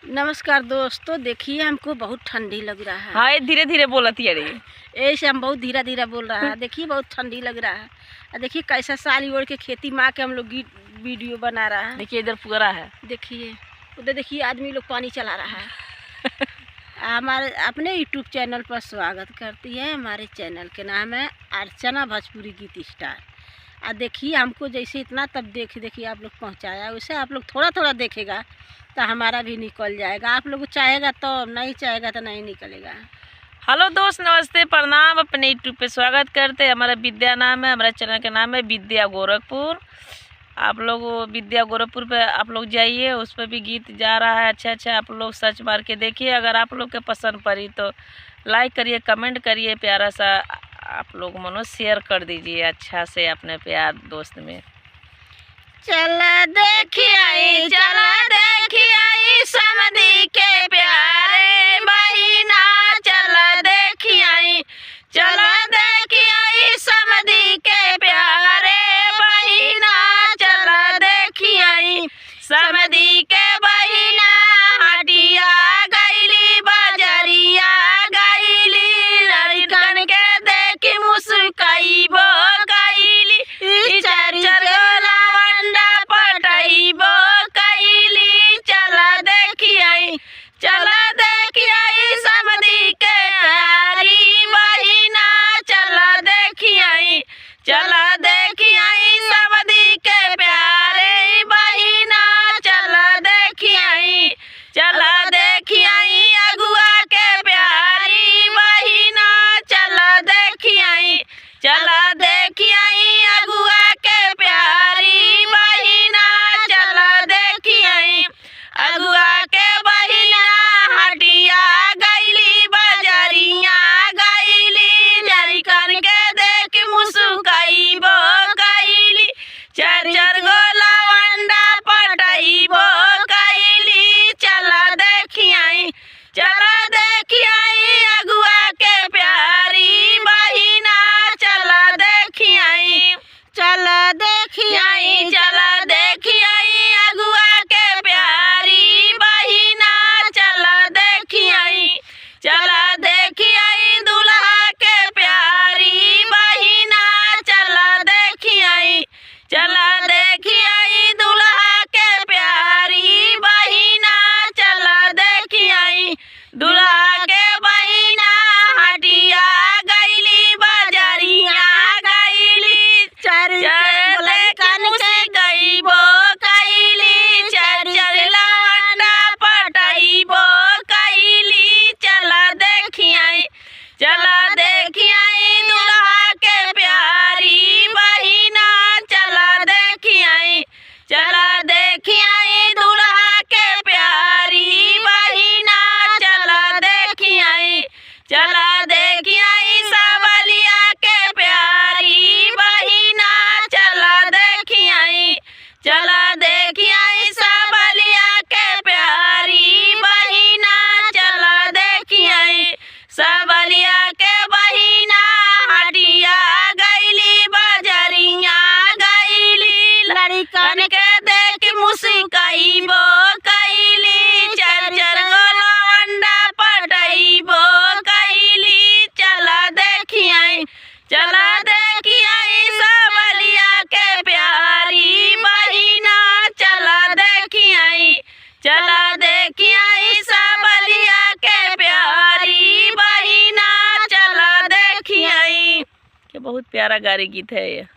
नमस्कार दोस्तों, देखिए हमको बहुत ठंडी लग रहा है। हाँ, धीरे धीरे बोलती है रही। ऐसे हम बहुत धीरे धीरे बोल रहा है। देखिए बहुत ठंडी लग रहा है। और देखिए कैसा साड़ी ओढ़ के खेती माँ के हम लोग वीडियो बना रहा है। देखिए इधर पुअरा है। देखिए उधर देखिए आदमी लोग पानी चला रहा है। हमारे अपने यूट्यूब चैनल पर स्वागत करती है। हमारे चैनल के नाम है अर्चना भोजपुरी गीत स्टार। और देखिए हमको जैसे इतना तब देखिए आप लोग पहुँचाया, वैसे आप लोग थोड़ा थोड़ा देखेगा तो हमारा भी निकल जाएगा। आप लोग चाहेगा तो, नहीं चाहेगा तो नहीं निकलेगा। हेलो दोस्त, नमस्ते, प्रणाम। अपने यूट्यूब पे स्वागत करते हैं। हमारा विद्या नाम है, हमारा चैनल का नाम है विद्या गोरखपुर। आप लोग विद्या गोरखपुर पे आप लोग जाइए, उस पर भी गीत जा रहा है। अच्छा आप लोग सर्च मार के देखिए। अगर आप लोग के पसंद पड़ी तो लाइक करिए, कमेंट करिए, प्यारा सा आप लोग मनो शेयर कर दीजिए अच्छा से अपने प्यार दोस्त में। चला देखिए समधी के प्यारे बहिना, चला देखिए समधी के प्यारे बहिना, चला देखिए समधी के बहिना। हटिया गईली बजरिया गईली, लड़कन के देखी मुस्काईबो गईली, चर लवंडा पटाईबो गईली। चला देखिए समधी के प्यारी बहिना, चला देखिए समधी के प्यारे बहिना, चला देखिए अगुआ के प्यारी बहिना, चला देखिए अगुआ के प्यारी बहिना, चला देखिए अगुआ के बहिना। हटिया गईली बजरिया गईली, लड़कन के देख मुस्काईबो गईली, चर गो लवंडा पटाईबो गईली। चला देखिए अगुआ के प्यारी बहिना, चला देखिए अगुआ के प्यारी बहिना, चला देखिए दुल्हा के प्यारी बहिना, चला देखिए दुल्हा के प्यारी बहिना, चला देखिए दुल्हा के बहिना। हटिया गईली बजरिया गईली, चर गईबो गईली, चर लवंडा पटाईबो गईली। चला देखिए दुल्हा के प्यारी बहिना, चला देखिए दुल्हा के प्यारी बहिना, चला देखिए सबलिया के प्यारी बहिना, चला देखिए सबलिया के प्यारी बहिना, चला देखिए सबलिया के बहिना। हटिया गईली बजरिया गईली, लड़कन के देख मुस्काईबो गईली, चर गो लवंडा पटाईबो गईली। चला देखिए सबलिया के प्यारी बहिना, चला देखिए सबलिया के प्यारी बहिना, चला देखिए। बहुत प्यारा गारी गीत है ये।